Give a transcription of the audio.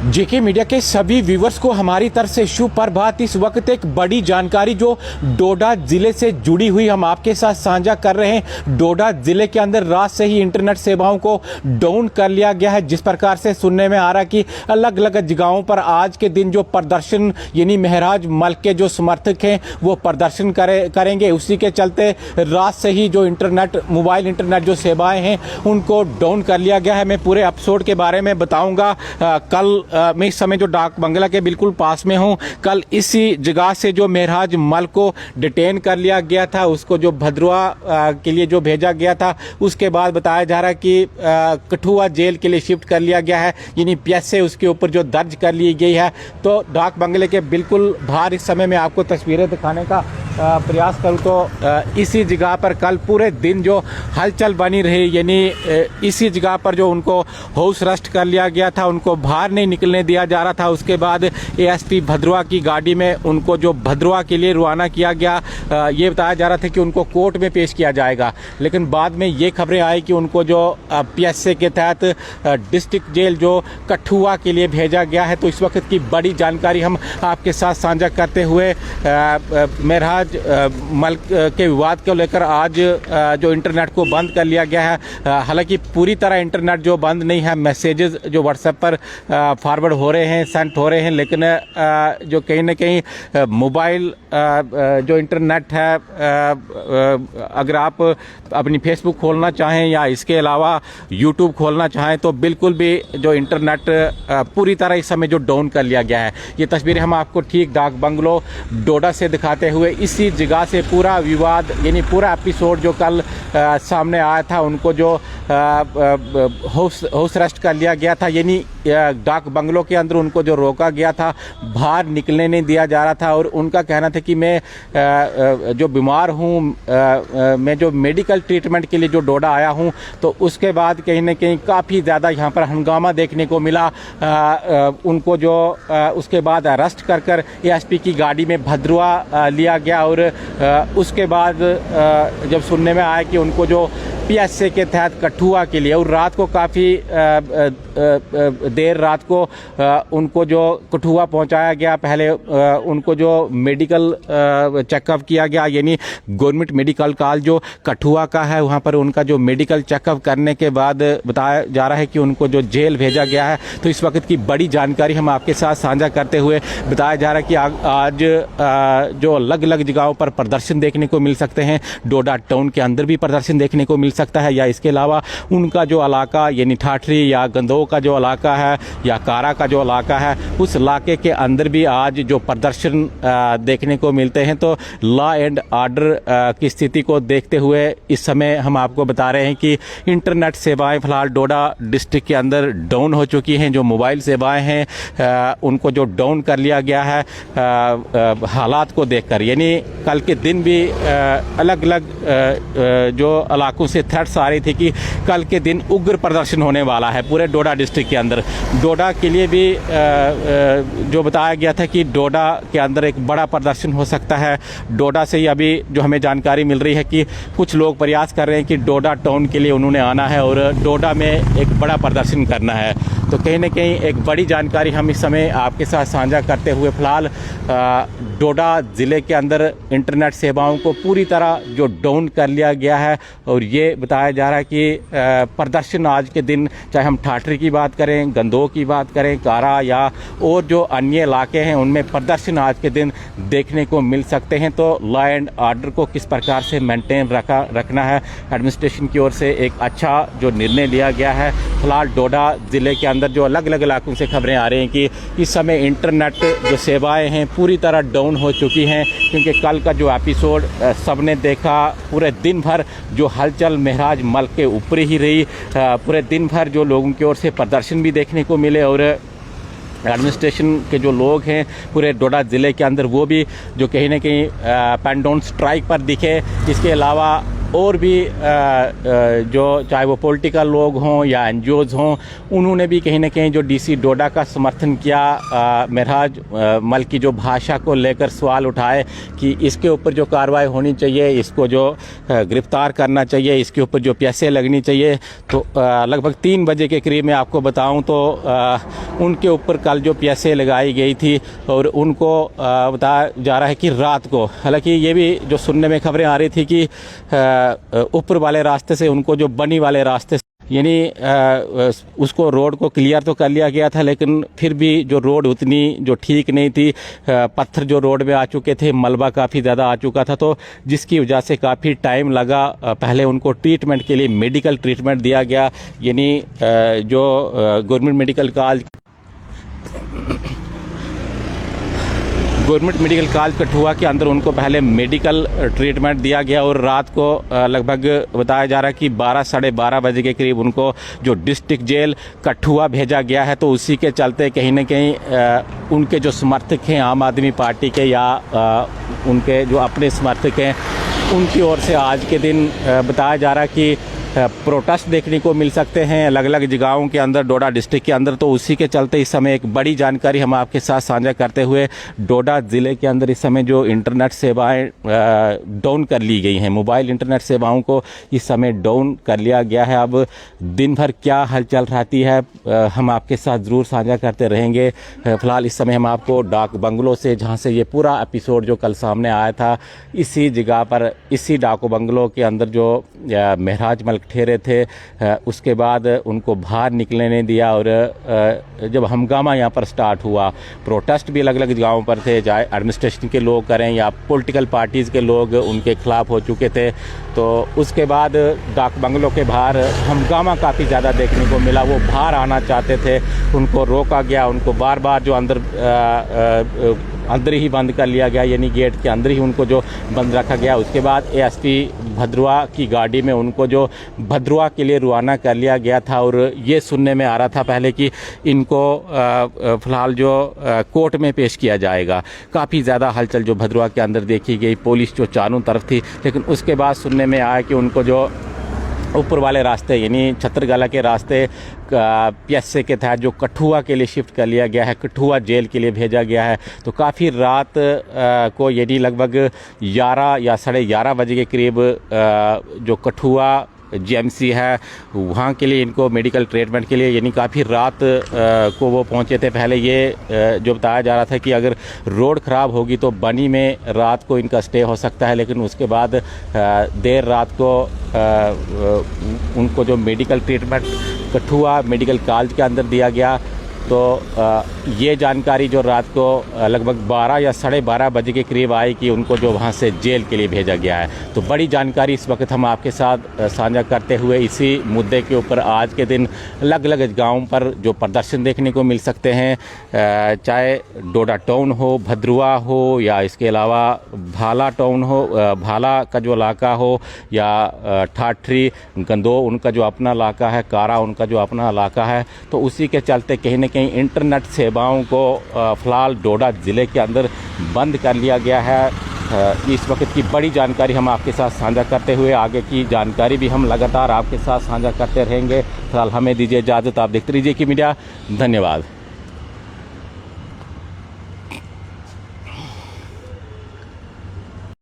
जेके media के सभी viewers को हमारी तरफ से शुभ प्रभात। इस वक्त एक बड़ी जानकारी जो डोडा जिले से जुड़ी हुई हम आपके साथ साझा कर रहे हैं। डोडा जिले के अंदर रात से ही इंटरनेट सेवाओं को डाउन कर लिया गया है। जिस प्रकार से सुनने में आ रहा है कि अलग अलग जगहों पर आज के दिन जो प्रदर्शन यानी महराज मल्क के जो समर्थक हैं वो प्रदर्शन करेंगे। उसी के चलते रात से ही जो इंटरनेट मोबाइल इंटरनेट जो सेवाएं हैं उनको डाउन कर लिया गया है। मैं पूरे एपिसोड के बारे में बताऊंगा। कल मैं इस समय जो डाक बंगला के बिल्कुल पास में हूं। कल इसी जगह से जो महराज मल्क को डिटेन कर लिया गया था, उसको जो भद्रवा के लिए जो भेजा गया था, उसके बाद बताया जा रहा है कि कठुआ जेल के लिए शिफ्ट कर लिया गया है, यानी पीएसए उसके ऊपर जो दर्ज कर ली गई है। तो डाक बंगले के बिल्कुल बाहर इस समय मैं आपको तस्वीरें दिखाने का प्रयास करूं तो इसी जगह पर कल पूरे दिन जो हलचल बनी रही, यानी इसी जगह पर जो उनको हाउस अरेस्ट कर लिया गया था, उनको बाहर नहीं निकलने दिया जा रहा था। उसके बाद एएसपी भद्रवा की गाड़ी में उनको जो भद्रवा के लिए रवाना किया गया, ये बताया जा रहा था कि उनको कोर्ट में पेश किया जाएगा। लेकिन बाद में ये खबरें आई कि उनको जो पीएसए के तहत डिस्ट्रिक्ट जेल जो कठुआ के लिए भेजा गया है। तो इस वक्त की बड़ी जानकारी हम आपके साथ साझा करते हुए महराज मल्क के विवाद को लेकर आज जो इंटरनेट को बंद कर लिया गया है। हालांकि पूरी तरह इंटरनेट जो बंद नहीं है, मैसेजेस जो व्हाट्सएप पर फॉरवर्ड हो रहे हैं, सेंड हो रहे हैं, लेकिन जो कहीं ना कहीं मोबाइल जो इंटरनेट है, अगर आप अपनी फेसबुक खोलना चाहें या इसके अलावा यूट्यूब खोलना चाहें तो बिल्कुल भी जो इंटरनेट पूरी तरह इस समय जो डाउन कर लिया गया है। ये तस्वीरें हम आपको ठीक डाक बंगलो डोडा से दिखाते हुए इसी जगह से पूरा विवाद यानी पूरा एपिसोड जो कल सामने आया था, उनको जो हाउस अरेस्ट कर लिया गया था, यानी डाक बंगलों के अंदर उनको जो रोका गया था, बाहर निकलने नहीं दिया जा रहा था। और उनका कहना था कि मैं जो बीमार हूँ, मैं जो मेडिकल ट्रीटमेंट के लिए जो डोडा आया हूँ। तो उसके बाद कहीं ना कहीं काफ़ी ज़्यादा यहाँ पर हंगामा देखने को मिला। उनको जो उसके बाद अरेस्ट कर एएसपी की गाड़ी में भद्रवा लिया गया। और उसके बाद जब सुनने में आया कि उनको जो पीएसए के तहत कठुआ के लिए, और रात को काफ़ी देर रात को उनको जो कठुआ पहुंचाया गया। पहले उनको जो मेडिकल चेकअप किया गया, यानी गवर्नमेंट मेडिकल कॉलेज जो कठुआ का है, वहां पर उनका जो मेडिकल चेकअप करने के बाद बताया जा रहा है कि उनको जो जेल भेजा गया है। तो इस वक्त की बड़ी जानकारी हम आपके साथ साझा करते हुए बताया जा रहा है कि आज जो अलग अलग जगहों पर प्रदर्शन देखने को मिल सकते हैं। डोडा टाउन के अंदर भी प्रदर्शन देखने को मिल सकता है, या इसके अलावा उनका जो इलाका यानी ठाठरी या गंदोह का जो इलाका है या कारा का जो इलाका है, उस इलाके के अंदर भी आज जो प्रदर्शन देखने को मिलते हैं। तो लॉ एंड ऑर्डर की स्थिति को देखते हुए इस समय हम आपको बता रहे हैं कि इंटरनेट सेवाएं फिलहाल डोडा डिस्ट्रिक्ट के अंदर डाउन हो चुकी हैं। जो मोबाइल सेवाएं हैं उनको जो डाउन कर लिया गया है हालात को देखकर। यानी कल के दिन भी अलग अलग जो इलाकों से थ्रेट्स आ रही थी कि कल के दिन उग्र प्रदर्शन होने वाला है पूरे डोडा डिस्ट्रिक्ट के अंदर। डोडा के लिए भी जो बताया गया था कि डोडा के अंदर एक बड़ा प्रदर्शन हो सकता है। डोडा से ही अभी जो हमें जानकारी मिल रही है कि कुछ लोग प्रयास कर रहे हैं कि डोडा टाउन के लिए उन्होंने आना है और डोडा में एक बड़ा प्रदर्शन करना है। तो कहीं ना कहीं एक बड़ी जानकारी हम इस समय आपके साथ साझा करते हुए फिलहाल डोडा ज़िले के अंदर इंटरनेट सेवाओं को पूरी तरह जो डाउन कर लिया गया है। और ये बताया जा रहा है कि प्रदर्शन आज के दिन, चाहे हम ठाठरी की बात करें, गंदोह की बात करें, कारा या और जो अन्य इलाके हैं, उनमें प्रदर्शन आज के दिन देखने को मिल सकते हैं। तो लॉ एंड ऑर्डर को किस प्रकार से मेंटेन रखना है, एडमिनिस्ट्रेशन की ओर से एक अच्छा जो निर्णय लिया गया है। फिलहाल डोडा ज़िले के अंदर जो अलग अलग इलाकों से खबरें आ रही हैं कि इस समय इंटरनेट जो सेवाएं हैं पूरी तरह डाउन हो चुकी हैं, क्योंकि कल का जो एपिसोड सबने देखा, पूरे दिन भर जो हलचल महराज मल्क के ऊपर ही रही। पूरे दिन भर जो लोगों की ओर से प्रदर्शन भी देखने को मिले और एडमिनिस्ट्रेशन के जो लोग हैं पूरे डोडा ज़िले के अंदर वो भी जो कहीं ना कहीं पेन डाउन स्ट्राइक पर दिखे। इसके अलावा और भी जो चाहे वो पॉलिटिकल लोग हों या एनजीओज हों, उन्होंने भी कहीं ना कहीं जो डीसी डोडा का समर्थन किया। महराज मल्क की जो भाषा को लेकर सवाल उठाए कि इसके ऊपर जो कार्रवाई होनी चाहिए, इसको जो गिरफ्तार करना चाहिए, इसके ऊपर जो पैसे लगनी चाहिए। तो लगभग 3 बजे के करीब मैं आपको बताऊं तो उनके ऊपर कल जो PSA लगाई गई थी और उनको बताया जा रहा है कि रात को, हालांकि ये भी जो सुनने में खबरें आ रही थी कि ऊपर वाले रास्ते से उनको जो बनी वाले रास्ते यानी उसको रोड को क्लियर तो कर लिया गया था, लेकिन फिर भी जो रोड उतनी जो ठीक नहीं थी, पत्थर जो रोड में आ चुके थे, मलबा काफ़ी ज़्यादा आ चुका था, तो जिसकी वजह से काफ़ी टाइम लगा। पहले उनको ट्रीटमेंट के लिए मेडिकल ट्रीटमेंट दिया गया, यानी जो गवर्नमेंट मेडिकल कॉलेज कठुआ के अंदर उनको पहले मेडिकल ट्रीटमेंट दिया गया और रात को लगभग बताया जा रहा है कि 12 साढ़े 12 बजे के करीब उनको जो डिस्ट्रिक्ट जेल कठुआ भेजा गया है। तो उसी के चलते कहीं ना कहीं उनके जो समर्थक हैं आम आदमी पार्टी के या उनके जो अपने समर्थक हैं, उनकी ओर से आज के दिन बताया जा रहा है कि प्रोटेस्ट देखने को मिल सकते हैं अलग अलग जगहों के अंदर, डोडा डिस्ट्रिक्ट के अंदर। तो उसी के चलते इस समय एक बड़ी जानकारी हम आपके साथ साझा करते हुए, डोडा ज़िले के अंदर इस समय जो इंटरनेट सेवाएं डाउन कर ली गई हैं, मोबाइल इंटरनेट सेवाओं को इस समय डाउन कर लिया गया है। अब दिन भर क्या हलचल रहती है हम आपके साथ ज़रूर साझा करते रहेंगे। फ़िलहाल इस समय हम आपको डाक बंगलो से, जहाँ से ये पूरा एपिसोड जो कल सामने आया था, इसी जगह पर, इसी डाको बंगलो के अंदर जो महराज मलिक ठहरे थे, उसके बाद उनको बाहर निकलने नहीं दिया और जब हंगामा यहाँ पर स्टार्ट हुआ, प्रोटेस्ट भी अलग अलग जगहों पर थे, चाहे एडमिनिस्ट्रेशन के लोग करें या पॉलिटिकल पार्टीज़ के लोग उनके खिलाफ हो चुके थे। तो उसके बाद डाक बंगलों के बाहर हंगामा काफ़ी ज़्यादा देखने को मिला। वो बाहर आना चाहते थे, उनको रोका गया, उनको बार बार जो अंदर ही बंद कर लिया गया, यानी गेट के अंदर ही उनको जो बंद रखा गया। उसके बाद ASP भद्रवा की गाड़ी में उनको जो भद्रवा के लिए रवाना कर लिया गया था और ये सुनने में आ रहा था पहले कि इनको फ़िलहाल जो कोर्ट में पेश किया जाएगा। काफ़ी ज़्यादा हलचल जो भद्रवा के अंदर देखी गई, पुलिस जो चारों तरफ थी, लेकिन उसके बाद सुनने में आया कि उनको जो ऊपर वाले रास्ते यानी छतरगला के रास्ते PSA के तहत जो कठुआ के लिए शिफ्ट कर लिया गया है, कठुआ जेल के लिए भेजा गया है। तो काफ़ी रात को यानी लगभग 11 या साढ़े 11 बजे के करीब जो कठुआ GMC है वहाँ के लिए इनको मेडिकल ट्रीटमेंट के लिए यानी काफ़ी रात को वो पहुँचे थे। पहले ये जो बताया जा रहा था कि अगर रोड ख़राब होगी तो बनी में रात को इनका स्टे हो सकता है, लेकिन उसके बाद देर रात को उनको जो medical treatment Kathua medical college के अंदर दिया गया। तो ये जानकारी जो रात को लगभग 12 या साढ़े 12 बजे के करीब आई कि उनको जो वहाँ से जेल के लिए भेजा गया है। तो बड़ी जानकारी इस वक्त हम आपके साथ साझा करते हुए इसी मुद्दे के ऊपर आज के दिन अलग अलग गाँव पर जो प्रदर्शन देखने को मिल सकते हैं, चाहे डोडा टाउन हो, भद्रवा हो या इसके अलावा भाला टाउन हो, भाला का जो इलाका हो या ठाठरी गंदो उनका जो अपना इलाका है, कारा उनका जो अपना इलाका है। तो उसी के चलते कहीं न कहीं इंटरनेट सेवाओं को फ़िलहाल डोडा ज़िले के अंदर बंद कर लिया गया है। इस वक्त की बड़ी जानकारी हम आपके साथ साझा करते हुए आगे की जानकारी भी हम लगातार आपके साथ साझा करते रहेंगे। फ़िलहाल हमें दीजिए इजाज़त, आप देखते रहिए की मीडिया। धन्यवाद।